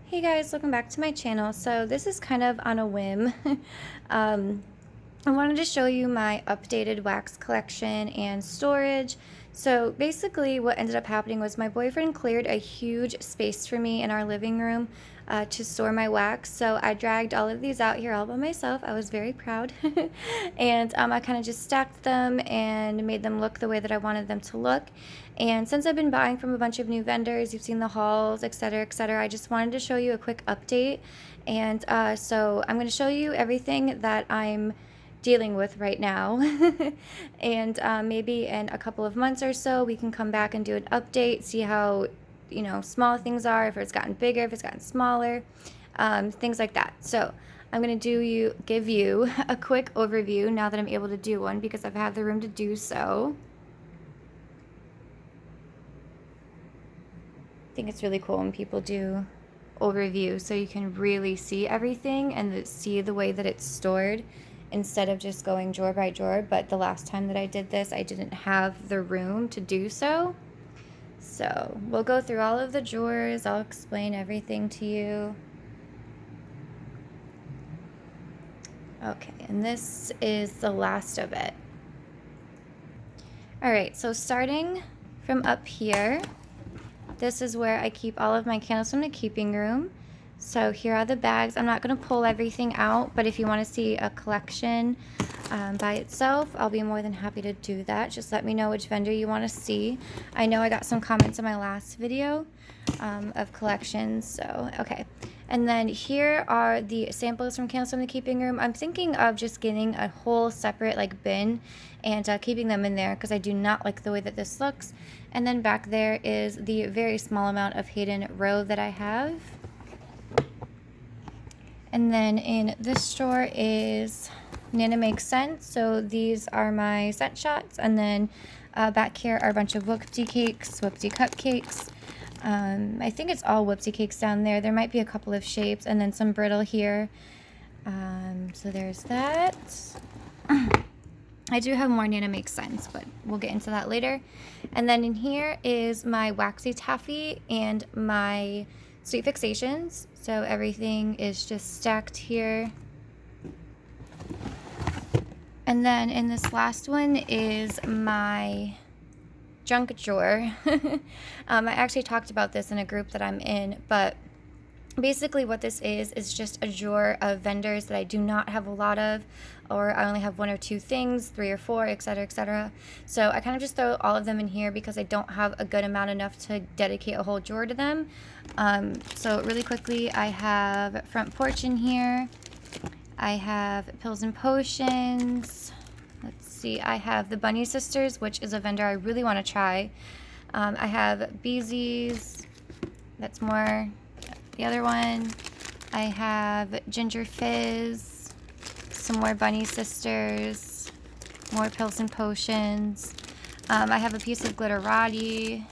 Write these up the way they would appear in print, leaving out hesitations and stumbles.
Hey guys, welcome back to my channel. So this is kind of on a whim. um, I wanted to show you my updated wax collection and storage. So basically what ended up happening was my boyfriend cleared a huge space for me in our living room to store my wax. So I dragged all of these out here all by myself. I was very proud. And I kind of just stacked them and made them look the way that I wanted them to look. And since I've been buying from a bunch of new vendors, you've seen the hauls, etc., etc., I just wanted to show you a quick update. And so I'm going to show you everything that I'm dealing with right now. And maybe in a couple of months or so, we can come back and do an update, see how, small things are, if it's gotten bigger, if it's gotten smaller, things like that. So I'm going to give you a quick overview now that I'm able to do one because I've had the room to do so. I think it's really cool when people do overview so you can really see everything and see the way that it's stored instead of just going drawer by drawer. But the last time that I did this, I didn't have the room to do so. So we'll go through all of the drawers. I'll explain everything to you. Okay, and this is the last of it. All right, so starting from up here, this is where I keep all of my candles from the keeping room. So here are the bags. I'm not going to pull everything out, but if you want to see a collection by itself, I'll be more than happy to do that. Just let me know which vendor you want to see. I know I got some comments in my last video of collections, so okay. And then here are the samples from candles from the keeping room. I'm thinking of just getting a whole separate bin and keeping them in there because I do not like the way that this looks. And then back there is the very small amount of hidden row that I have. And then in this drawer is Nana Makes Sense. So these are my scent shots. And then back here are a bunch of Whoopsie cakes, Whoopsie cupcakes. I think it's all Whoopsie cakes down there. There might be a couple of shapes and then some brittle here. So there's that. I do have more Nana Makes Sense, but we'll get into that later. And then in here is my Waxy Taffy and my Sweet Fixations. So everything is just stacked here. And then in this last one is my junk drawer. I actually talked about this in a group that I'm in, but basically what this is just a drawer of vendors that I do not have a lot of, or I only have one or two things, 3 or 4, etc., etc. So I kind of just throw all of them in here because I don't have a good amount enough to dedicate a whole drawer to them. So really quickly, I have Front Porch in here. I have Pills and Potions. Let's see, I have the Bunny Sisters, which is a vendor I really want to try. I have Beezy's. That's more. The other one, I have Ginger Fizz, some more Bunny Sisters, more Pills and Potions. I have a piece of Glitterati.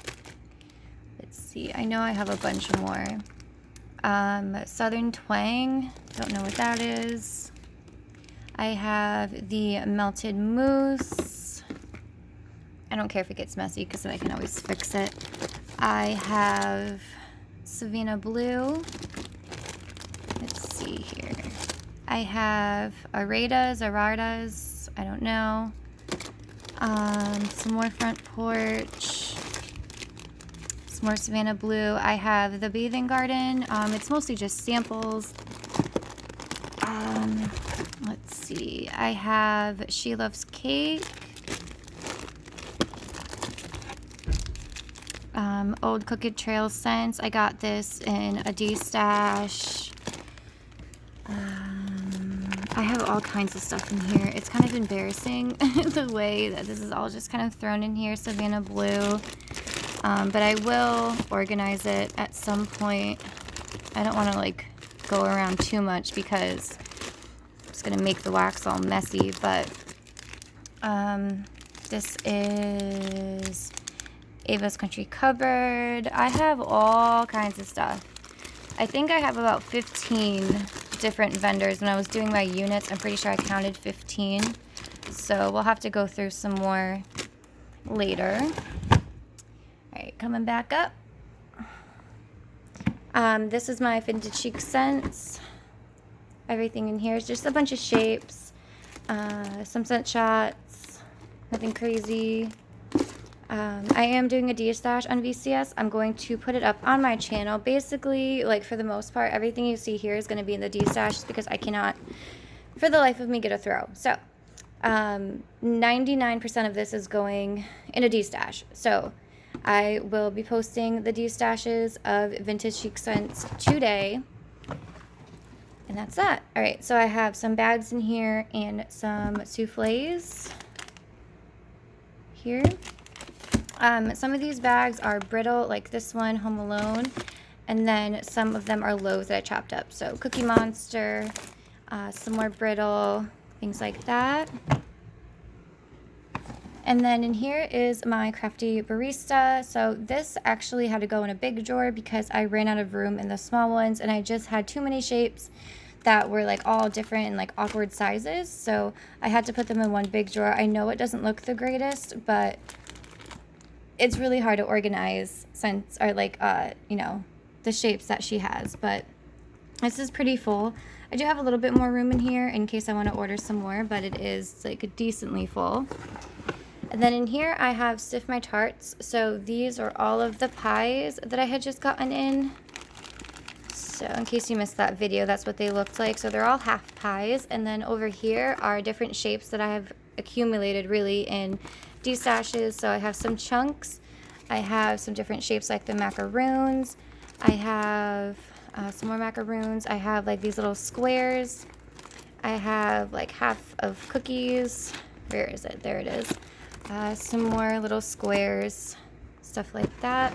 Let's see, I know I have a bunch more. Southern Twang, don't know what that is. I have the Melted Mousse. I don't care if it gets messy because then I can always fix it. I have Savannah Blue. Let's see here. I have Aradas, I don't know. Some more Front Porch. Some more Savannah Blue. I have the Bathing Garden. It's mostly just samples. Let's see. I have She Loves Cake. Old Crooked Trail scents. I got this in a Destash. I have all kinds of stuff in here. It's kind of embarrassing the way that this is all just kind of thrown in here. Savannah Blue. But I will organize it at some point. I don't want to go around too much because it's going to make the wax all messy. But this is Ava's Country Cupboard. I have all kinds of stuff. I think I have about 15 different vendors. When I was doing my units, I'm pretty sure I counted 15. So we'll have to go through some more later. All right, coming back up. This is my Vintage Chic Scents. Everything in here is just a bunch of shapes, some scent shots, nothing crazy. I am doing a Destash on VCS. I'm going to put it up on my channel. Basically, like for the most part, everything you see here is going to be in the Destash because I cannot, for the life of me, get a throw. So, 99% of this is going in a Destash. So, I will be posting the Destashes of Vintage Chic Scents today. And that's that. Alright, so I have some bags in here and some soufflés here. Some of these bags are brittle, like this one, Home Alone, and then some of them are loaves that I chopped up. So Cookie Monster, some more brittle, things like that. And then in here is my Crafty Barista. So this actually had to go in a big drawer because I ran out of room in the small ones, and I just had too many shapes that were like all different and like awkward sizes. So I had to put them in one big drawer. I know it doesn't look the greatest, but it's really hard to organize since, or like, you know, the shapes that she has, but this is pretty full. I do have a little bit more room in here in case I want to order some more, but it is like decently full. And then in here I have Stiff My Tarts. So these are all of the pies that I had just gotten in. So in case you missed that video, that's what they looked like. So they're all half pies. And then over here are different shapes that I have accumulated really in Destashes. So I have some chunks. I have some different shapes like the macaroons. I have some more macaroons. I have like these little squares. I have like half of cookies. Where is it? There it is. Some more little squares, stuff like that.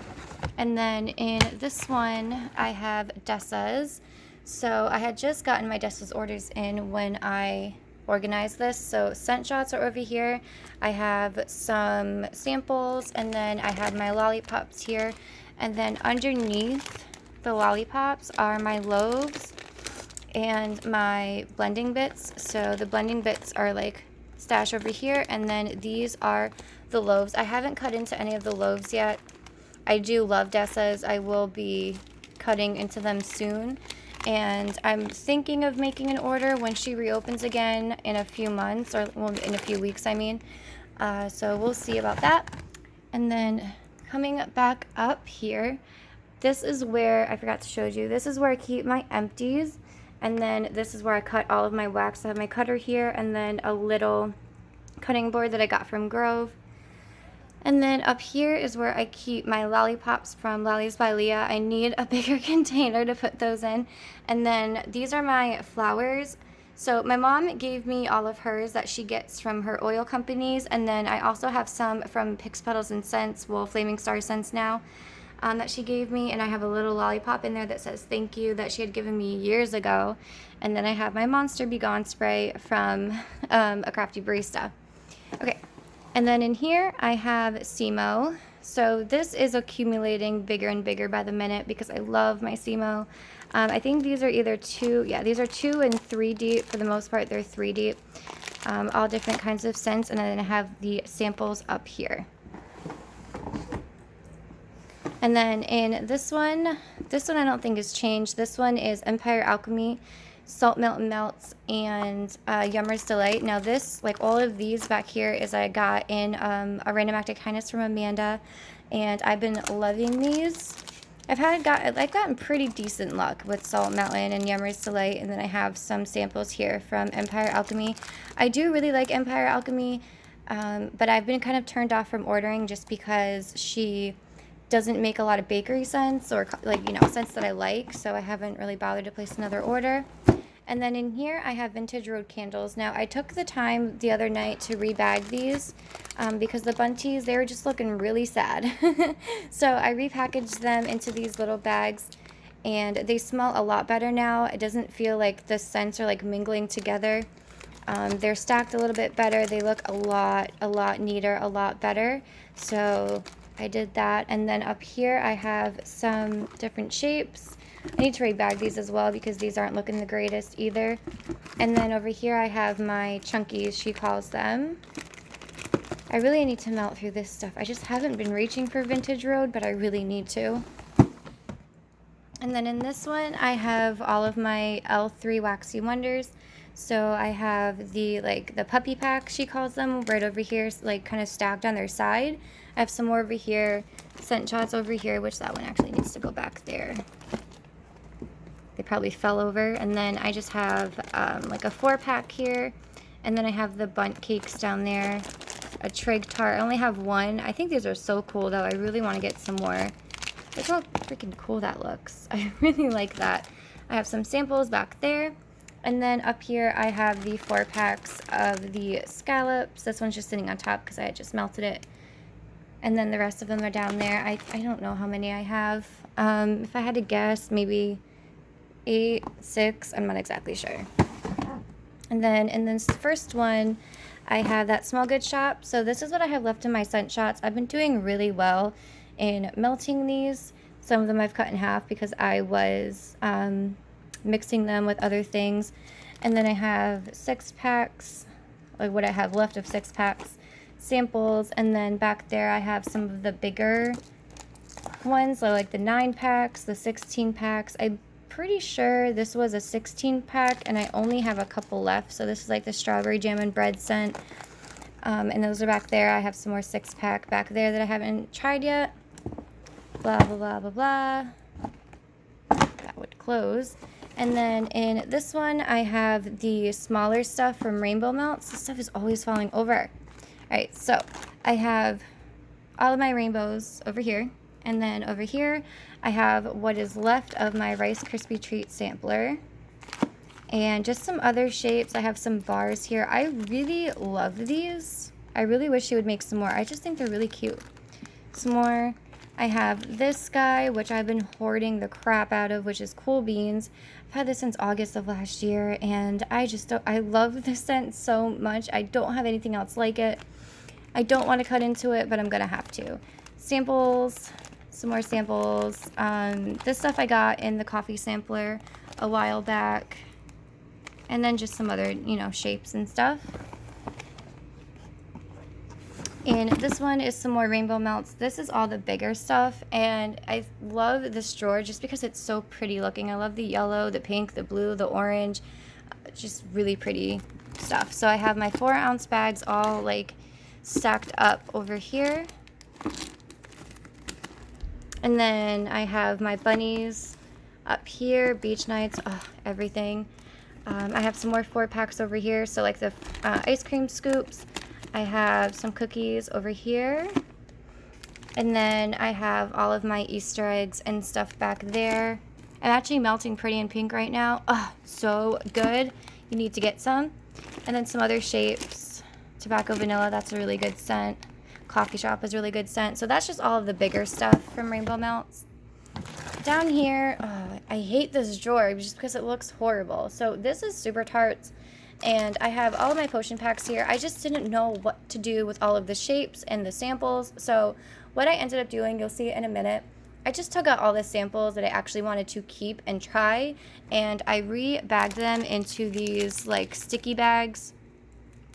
And then in this one, I have Dessa's. So I had just gotten my Dessa's orders in when I organized this. So scent shots are over here. I have some samples, and then I have my lollipops here. And then underneath the lollipops are my loaves and my blending bits. So the blending bits are like stash over here, and then these are the loaves. I haven't cut into any of the loaves yet. I do love Dessa's. I will be cutting into them soon, and I'm thinking of making an order when she reopens again in a few months, or well, in a few weeks I mean. So we'll see about that. And then coming back up here, this is where I forgot to show you, this is where I keep my empties. And then this is where I cut all of my wax. I have my cutter here, and then a little cutting board that I got from Grove. And then up here is where I keep my lollipops from Lollies by Leah. I need a bigger container to put those in. And then these are my flowers. So my mom gave me all of hers that she gets from her oil companies. And then I also have some from Pix Petals and Scents, well, Flaming Star Scents now. That she gave me, and I have a little lollipop in there that says thank you that she had given me years ago. And then I have my Monster Be Gone spray from a Crafty Barista. Okay, and then in here I have Simo. So this is accumulating bigger and bigger by the minute because I love my Simo. I think these are either these are 2 and 3 deep. For the most part, they're 3 deep. All different kinds of scents, and then I have the samples up here. And then in this one I don't think has changed. This one is Empire Alchemy, Salt Melt and Melts, and Yummer's Delight. Now this, like all of these back here, is I got in a Random Act of Kindness from Amanda, and I've been loving these. I've gotten pretty decent luck with Salt Mountain and Yummer's Delight, and then I have some samples here from Empire Alchemy. I do really like Empire Alchemy, but I've been kind of turned off from ordering just because she doesn't make a lot of bakery scents, or like, you know, scents that I like, so I haven't really bothered to place another order. And then in here I have Vintage Road candles. Now I took the time the other night to rebag these because the bunties, they were just looking really sad. So I repackaged them into these little bags, and they smell a lot better now. It doesn't feel like the scents are like mingling together. They're stacked a little bit better. They look a lot neater, a lot better. So I did that. And then up here I have some different shapes. I need to rebag these as well because these aren't looking the greatest either. And then over here I have my chunkies, she calls them. I really need to melt through this stuff. I just haven't been reaching for Vintage Road, but I really need to. And then in this one, I have all of my L3 Waxy Wonders. So I have the puppy pack, she calls them, right over here, like kind of stacked on their side. I have some more over here, scent shots over here, which that one actually needs to go back there. They probably fell over. And then I just have like a 4-pack here. And then I have the bundt cakes down there, a trig tart. I only have one. I think these are so cool though. I really want to get some more. Look how freaking cool that looks. I really like that. I have some samples back there. And then up here I have the 4-packs of the scallops. This one's just sitting on top because I had just melted it. And then the rest of them are down there. I don't know how many I have. If I had to guess, maybe 8, 6. I'm not exactly sure. And then in this first one, I have that Small Good Shop. So this is what I have left in my scent shots. I've been doing really well in melting these. Some of them I've cut in half because I was mixing them with other things. And then I have 6-packs, like what I have left of 6-packs, samples. And then back there I have some of the bigger ones, so like the 9-packs, the 16-packs. I'm pretty sure this was a 16-pack and I only have a couple left. So this is like the strawberry jam and bread scent. And those are back there. I have some more 6-pack back there that I haven't tried yet. Blah, blah, blah, blah, blah. That would close. And then in this one, I have the smaller stuff from Rainbow Melts. This stuff is always falling over. All right, so I have all of my rainbows over here. And then over here, I have what is left of my Rice Krispie Treat sampler. And just some other shapes. I have some bars here. I really love these. I really wish she would make some more. I just think they're really cute. Some more. I have this guy, which I've been hoarding the crap out of, which is Cool Beans. I've had this since August of last year, and I love this scent so much. I don't have anything else like it. I don't want to cut into it, but I'm going to have to. Samples, some more samples. This stuff I got in the coffee sampler a while back. And then just some other, shapes and stuff. And this one is some more Rainbow Melts. This is all the bigger stuff, and I love this drawer just because it's so pretty looking. I love the yellow, the pink, the blue, the orange, just really pretty stuff. So I have my 4-ounce bags all like stacked up over here. And then I have my bunnies up here, beach nights, everything. I have some more 4-packs over here, so like the ice cream scoops. I have some cookies over here. And then I have all of my Easter eggs and stuff back there. I'm actually melting Pretty in Pink right now. Oh, so good. You need to get some. And then some other shapes. Tobacco Vanilla, that's a really good scent. Coffee Shop is a really good scent. So that's just all of the bigger stuff from Rainbow Melts. Down here, I hate this drawer just because it looks horrible. So this is Super Tarts. And I have all of my potion packs here. I just didn't know what to do with all of the shapes and the samples. So what I ended up doing, you'll see it in a minute, I just took out all the samples that I actually wanted to keep and try, and I re-bagged them into these like sticky bags,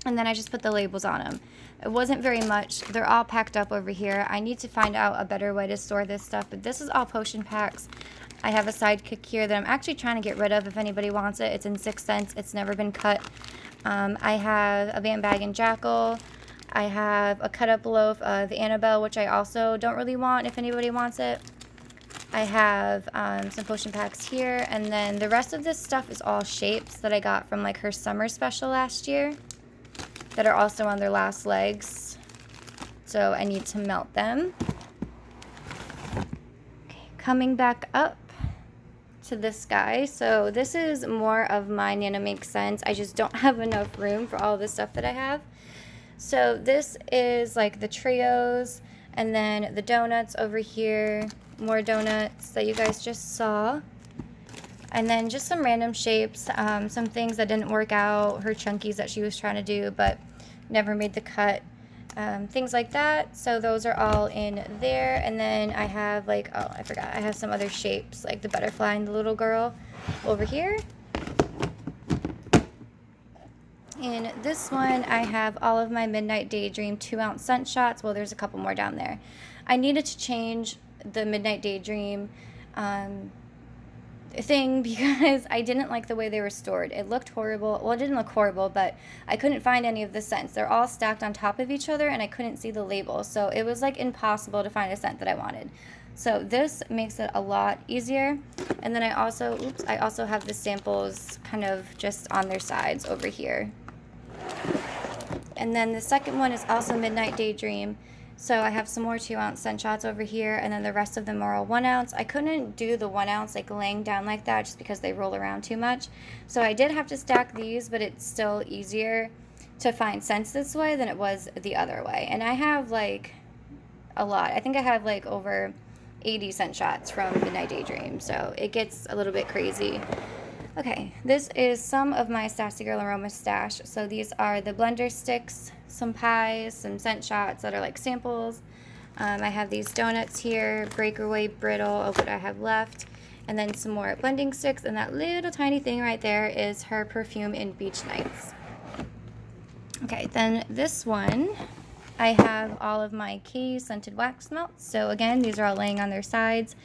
and then I just put the labels on them. It wasn't very much. They're all packed up over here. I need to find out a better way to store this stuff, but this is all potion packs. I have a sidekick here that I'm actually trying to get rid of if anybody wants it. It's in 6 cents. It's never been cut. I have a Van Bag and Jackal. I have a cut up loaf of Annabelle, which I also don't really want if anybody wants it. I have some potion packs here, and then the rest of this stuff is all shapes that I got from like her summer special last year that are also on their last legs. So I need to melt them. Okay, coming back up to this guy. So this is more of my Nano Make Sense. I just don't have enough room for all the stuff that I have. So this is like the trios, and then the donuts over here, more donuts that you guys just saw, and then just some random shapes, some things that didn't work out, her chunkies that she was trying to do but never made the cut, things like that. So those are all in there. And then I have like, oh, I forgot, I have some other shapes like the butterfly and the little girl over here. In this one, I have all of my Midnight Daydream 2-ounce scent shots. Well, there's a couple more down there. I needed to change the Midnight Daydream thing because I didn't like the way they were stored. It looked horrible. Well, it didn't look horrible, but I couldn't find any of the scents. They're all stacked on top of each other and I couldn't see the label. So it was like impossible to find a scent that I wanted. So this makes it a lot easier. And then I also have the samples kind of just on their sides over here. And then the second one is also Midnight Daydream. So I have some more 2-ounce scent shots over here, and then the rest of them are all 1 ounce. I couldn't do the 1 ounce like laying down like that just because they roll around too much. So I did have to stack these, but it's still easier to find scents this way than it was the other way. And I have like a lot. I think I have like over 80 scent shots from Midnight Daydream, so it gets a little bit crazy. Okay, this is some of my Sassy Girl Aroma stash. So these are the blender sticks, some pies, some scent shots that are like samples. I have these donuts here, breakaway brittle of what I have left, and then some more blending sticks, and that little tiny thing right there is her perfume in Beach Nights. Okay, then this one, I have all of my Key scented wax melts. So again, these are all laying on their sides.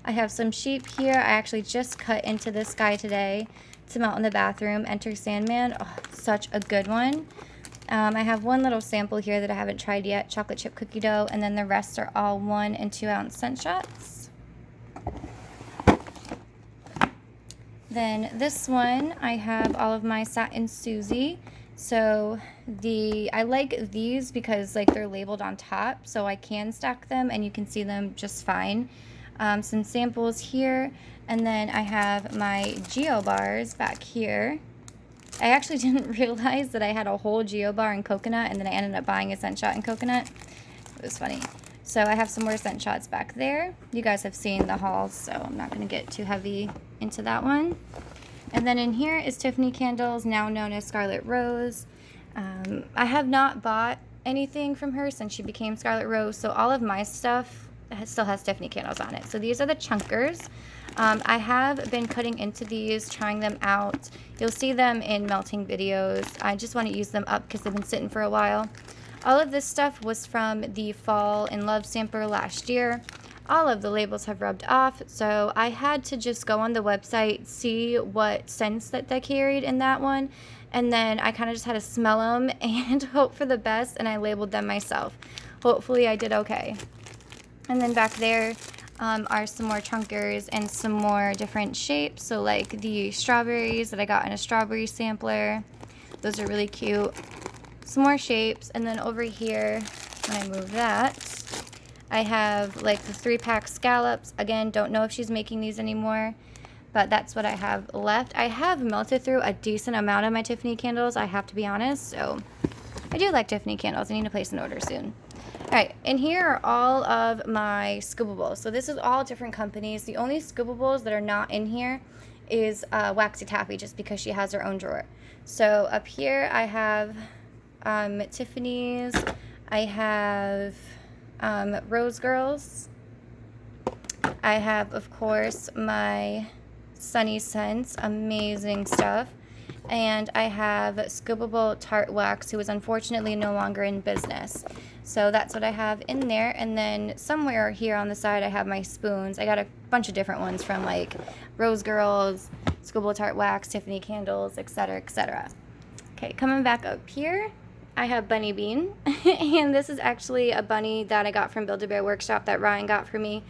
I have some sheep here. I actually just cut into this guy today to melt in the bathroom. Enter Sandman. Oh, such a good one. I have one little sample here that I haven't tried yet, chocolate chip cookie dough, and then the rest are all 1 and 2 ounce scent shots. Then this one, I have all of my Satin Susie. So I like these because like they're labeled on top, so I can stack them and you can see them just fine. Some samples here, and then I have my Geo bars back here. I actually didn't realize that I had a whole Geo bar in coconut, and then I ended up buying a scent shot in coconut. It was funny. So I have some more scent shots back there. You guys have seen the hauls, so I'm not going to get too heavy into that one. And then in here is Tiffany Candles, now known as Scarlet Rose. I have not bought anything from her since she became Scarlet Rose, so all of my stuff still has Tiffany Candles on it. So these are the chunkers. I have been cutting into these, trying them out. You'll see them in melting videos. I just want to use them up because they've been sitting for a while. All of this stuff was from the Fall in Love sampler last year. All of the labels have rubbed off, so I had to just go on the website, see what scents that they carried in that one, and then I kind of just had to smell them and hope for the best, and I labeled them myself. Hopefully I did okay. And then back there are some more chunkers and some more different shapes. So like the strawberries that I got in a strawberry sampler. Those are really cute. Some more shapes. And then over here, when I move that, I have like the 3-pack scallops. Again, don't know if she's making these anymore, but that's what I have left. I have melted through a decent amount of my Tiffany candles, I have to be honest. So I do like Tiffany candles. I need to place an order soon. Alright, and here are all of my scoopables. So this is all different companies. The only scoopables that are not in here is Waxy Taffy, just because she has her own drawer. So up here I have Tiffany's, I have Rose Girls, I have of course my Sunny Scents, amazing stuff, and I have Scoopable Tarte Wax, who is unfortunately no longer in business. So that's what I have in there. And then somewhere here on the side I have my spoons. I got a bunch of different ones from like Rose Girls, Scoopable Tarte Wax, Tiffany Candles, etc., etc. Okay, coming back up here, I have Bunny Bean. And this is actually a bunny that I got from Build-A-Bear Workshop that Ryan got for me.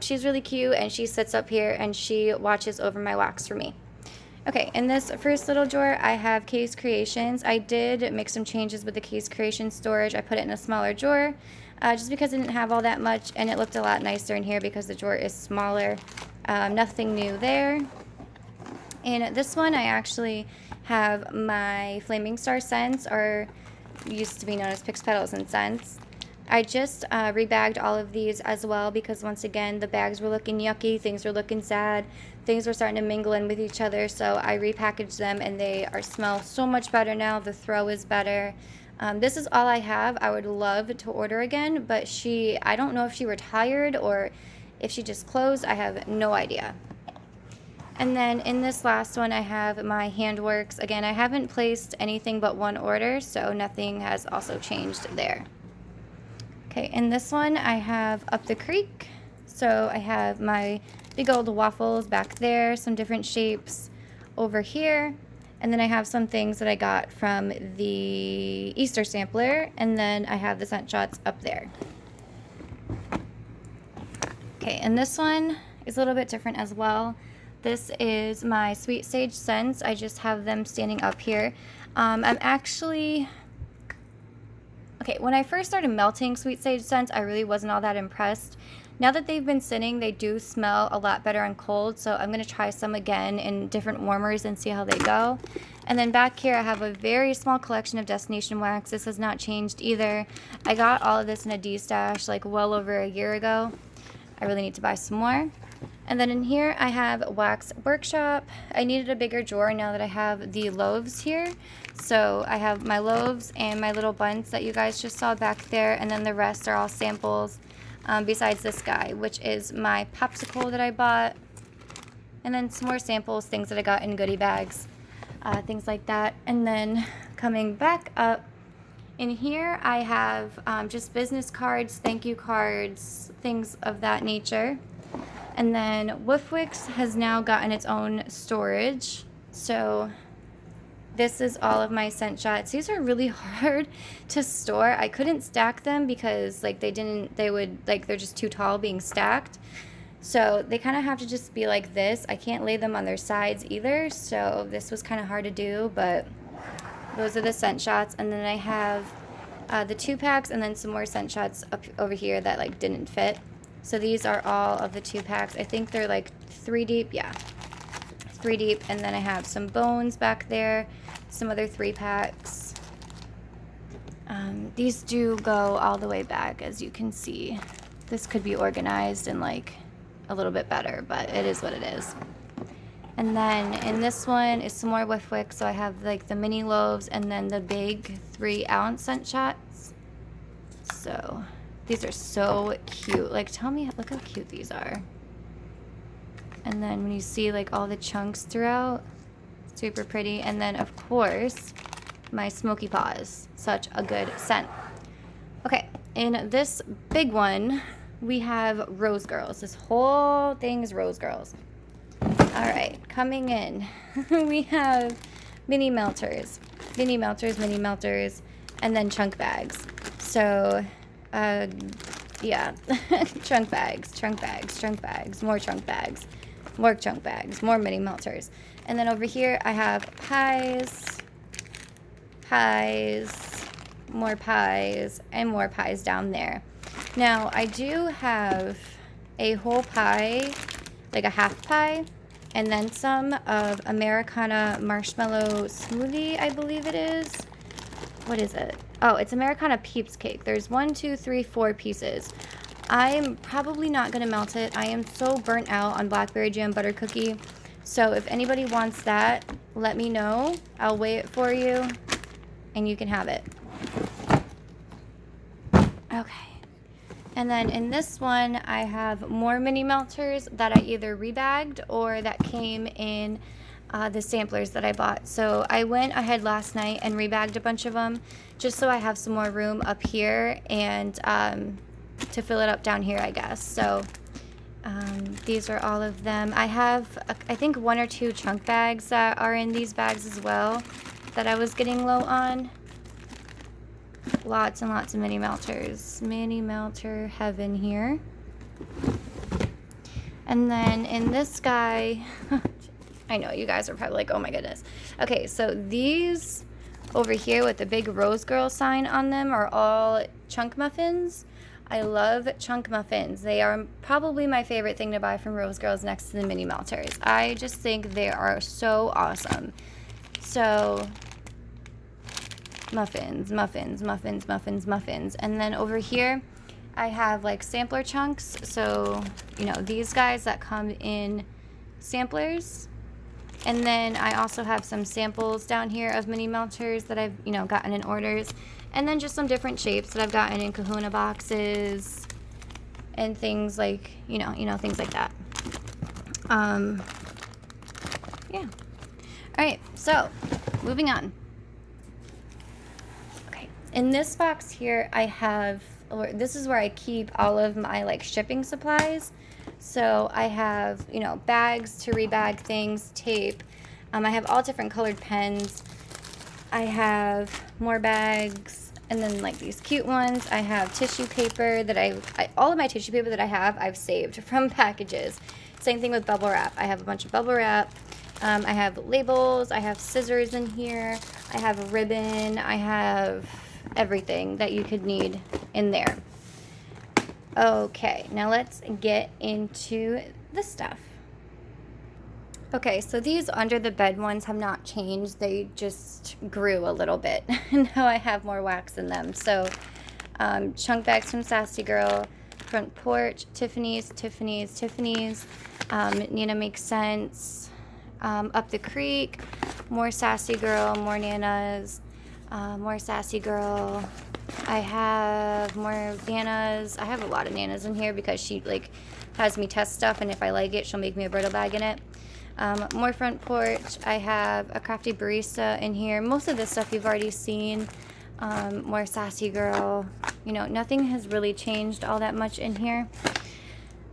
She's really cute, and she sits up here and she watches over my wax for me. Okay, in this first little drawer, I have Case Creations. I did make some changes with the Case Creations storage. I put it in a smaller drawer just because I didn't have all that much, and it looked a lot nicer in here because the drawer is smaller. Nothing new there. In this one, I actually have my Flaming Star scents, or used to be known as Pix Petals and Scents. I just rebagged all of these as well because once again the bags were looking yucky, things were looking sad, things were starting to mingle in with each other, so I repackaged them and they smell so much better now. The throw is better. This is all I have. I would love to order again, but I don't know if she retired or if she just closed. I have no idea. And then in this last one I have my Handworks. Again, I haven't placed anything but one order, so nothing has also changed there. Okay, in this one I have Up the Creek. So I have my big old waffles back there, some different shapes over here. And then I have some things that I got from the Easter sampler, and then I have the scent shots up there. Okay, and this one is a little bit different as well. This is my sweet sage scents. I just have them standing up here. I'm actually... Okay, when I first started melting sweet sage scents, I really wasn't all that impressed. Now that they've been sitting, they do smell a lot better on cold, so I'm going to try some again in different warmers and see how they go. And then back here, I have a very small collection of Destination wax. This has not changed either. I got all of this in a Destash like well over a year ago. I really need to buy some more. And then in here, I have Wax Workshop. I needed a bigger drawer now that I have the loaves here. So I have my loaves and my little buns that you guys just saw back there, and then the rest are all samples. Besides this guy, which is my popsicle that I bought, and then some more samples, things that I got in goodie bags, things like that. And then coming back up in here, I have just business cards, thank you cards, things of that nature. And then Woofwix has now gotten its own storage, so this is all of my scent shots. These are really hard to store. I couldn't stack them because like they're just too tall being stacked. So they kind of have to just be like this. I can't lay them on their sides either. So this was kind of hard to do, but those are the scent shots. And then I have the 2-packs and then some more scent shots up over here that like didn't fit. So these are all of the 2-packs. I think they're like 3 deep. Yeah. 3 deep, and then I have some bones back there, some other 3-packs. These do go all the way back, as you can see. This could be organized and like a little bit better, but it is what it is. And then in this one is some more Woofwix, so I have like the mini loaves and then the big 3-ounce scent shots. So these are so cute. Like, tell me, look how cute these are. And then when you see like all the chunks throughout, super pretty. And then of course, my Smoky Paws, such a good scent. Okay, in this big one, we have Rose Girls. This whole thing is Rose Girls. All right, coming in, we have mini melters, and then chunk bags. So, yeah, chunk bags, more chunk bags. More chunk bags, more mini melters. And then over here I have pies, more pies, and more pies down there. Now I do have a whole pie, like a half pie, and then some of Americana marshmallow smoothie, I believe it is. What is it? Oh, it's Americana Peeps cake. There's 1, 2, 3, 4 pieces. I'm probably not going to melt it. I am so burnt out on blackberry jam butter cookie. So if anybody wants that, let me know. I'll weigh it for you and you can have it. Okay. And then in this one, I have more mini melters that I either rebagged or that came in the samplers that I bought. So I went ahead last night and rebagged a bunch of them just so I have some more room up here and to fill it up down here, I guess. So these are all of them. I have, I think, 1 or 2 chunk bags that are in these bags as well that I was getting low on. Lots and lots of mini melters. Mini melter heaven here. And then in this guy, I know you guys are probably like, oh my goodness. Okay, so these over here with the big Rose Girl sign on them are all chunk muffins. I love chunk muffins. They are probably my favorite thing to buy from Rose Girls next to the mini melters. I just think they are so awesome. So muffins. And then over here, I have like sampler chunks. So, you know, these guys that come in samplers. And then I also have some samples down here of mini melters that I've, you know, gotten in orders. And then just some different shapes that I've gotten in Kahuna boxes and things like, you know, things like that. Yeah. All right, so moving on. Okay, in this box here, I have, or this is where I keep all of my like shipping supplies. So I have, you know, bags to rebag things, tape. I have all different colored pens. I have more bags, and then like these cute ones. I have tissue paper that all of my tissue paper that I have, I've saved from packages. Same thing with bubble wrap. I have a bunch of bubble wrap. I have labels. I have scissors in here. I have a ribbon. I have everything that you could need in there. Okay, now let's get into the stuff. Okay, so these under the bed ones have not changed. They just grew a little bit. Now I have more wax in them. So chunk bags from Sassy Girl, Front Porch, Tiffany's, Nina Makes Sense, Up the Creek, more Sassy Girl, more Nana's, more Sassy Girl. I have more Nana's. I have a lot of Nana's in here because she like has me test stuff, and if I like it, she'll make me a brittle bag in it. More Front Porch. I have a Crafty Barista in here. Most of this stuff you've already seen. More Sassy Girl. You know, nothing has really changed all that much in here.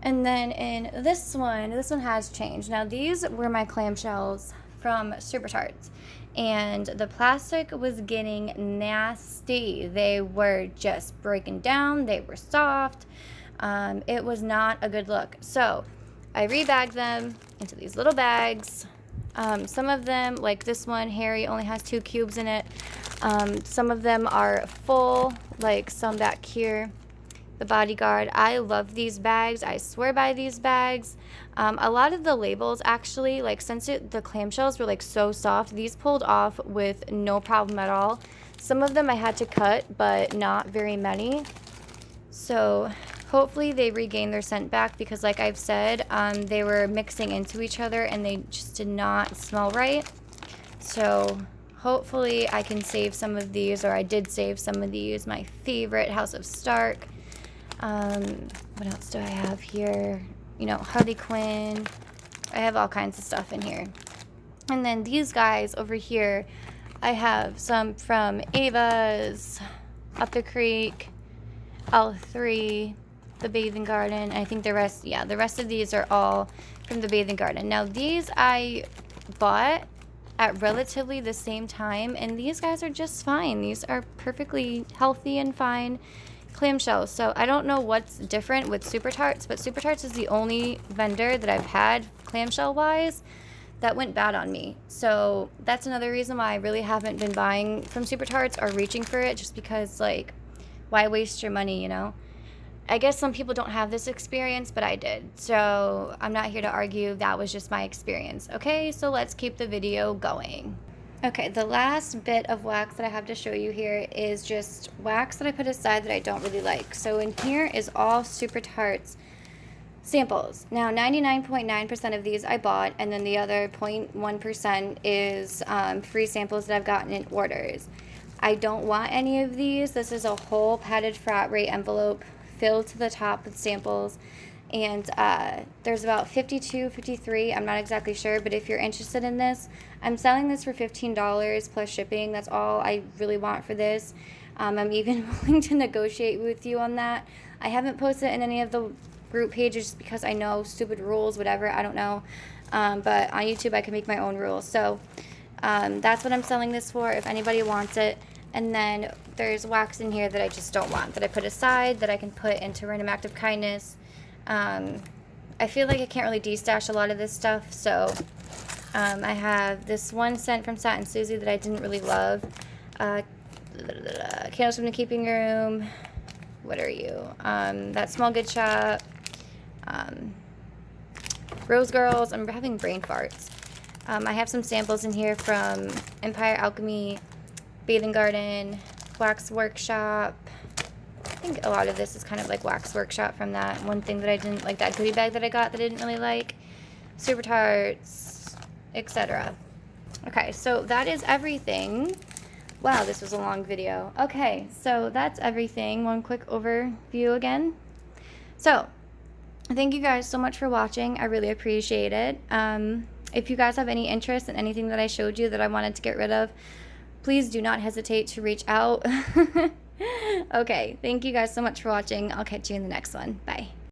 And then in this one has changed. Now these were my clamshells from Super Tarts, and the plastic was getting nasty. They were just breaking down. They were soft. It was not a good look. So I rebagged them into these little bags. Some of them, like this one, Harry, only has 2 cubes in it. Some of them are full, like some back here. The Bodyguard. I love these bags. I swear by these bags. A lot of the labels actually, like since the clamshells were like so soft, these pulled off with no problem at all. Some of them I had to cut, but not very many. So hopefully they regain their scent back, because like I've said, they were mixing into each other and they just did not smell right. So hopefully I can save some of these, or I did save some of these. My favorite, House of Stark. What else do I have here? You know, Harley Quinn. I have all kinds of stuff in here. And then these guys over here, I have some from Ava's, Up the Creek, L3, the Bathing Garden. I think the rest of these are all from the Bathing Garden. Now these I bought at relatively the same time, and these guys are just fine. These are perfectly healthy and fine clamshells. So I don't know what's different with Super Tarts, but Super Tarts is the only vendor that I've had clamshell wise that went bad on me. So that's another reason why I really haven't been buying from Super Tarts or reaching for it, just because like, why waste your money, you know? I guess some people don't have this experience, but I did. So I'm not here to argue. That was just my experience. Okay, so let's keep the video going. Okay, the last bit of wax that I have to show you here is just wax that I put aside that I don't really like. So in here is all Super Tarts samples. Now 99.9% of these I bought, and then the other 0.1% is free samples that I've gotten in orders. I don't want any of these. This is a whole padded frat rate envelope filled to the top with samples, and there's about 52, 53, I'm not exactly sure, but if you're interested in this, I'm selling this for $15 plus shipping. That's all I really want for this. I'm even willing to negotiate with you on that. I haven't posted in any of the group pages just because I know stupid rules, whatever, I don't know, but on YouTube I can make my own rules. So that's what I'm selling this for if anybody wants it. And then there's wax in here that I just don't want, that I put aside, that I can put into Random Act of Kindness. I feel like I can't really destash a lot of this stuff, so I have this one scent from Satin Susie that I didn't really love. Candles from the Keeping Room. What are you? That Small Good Shop. Rose Girls. I'm having brain farts. I have some samples in here from Empire Alchemy, Bathing Garden, Wax Workshop. I think a lot of this is kind of like Wax Workshop from that one thing that I didn't like, that goodie bag that I got that I didn't really like. Super Tarts, etc. Okay, so that is everything. Wow, this was a long video. Okay, so that's everything. One quick overview again. So, thank you guys so much for watching. I really appreciate it. If you guys have any interest in anything that I showed you that I wanted to get rid of, please do not hesitate to reach out. Okay, thank you guys so much for watching. I'll catch you in the next one. Bye.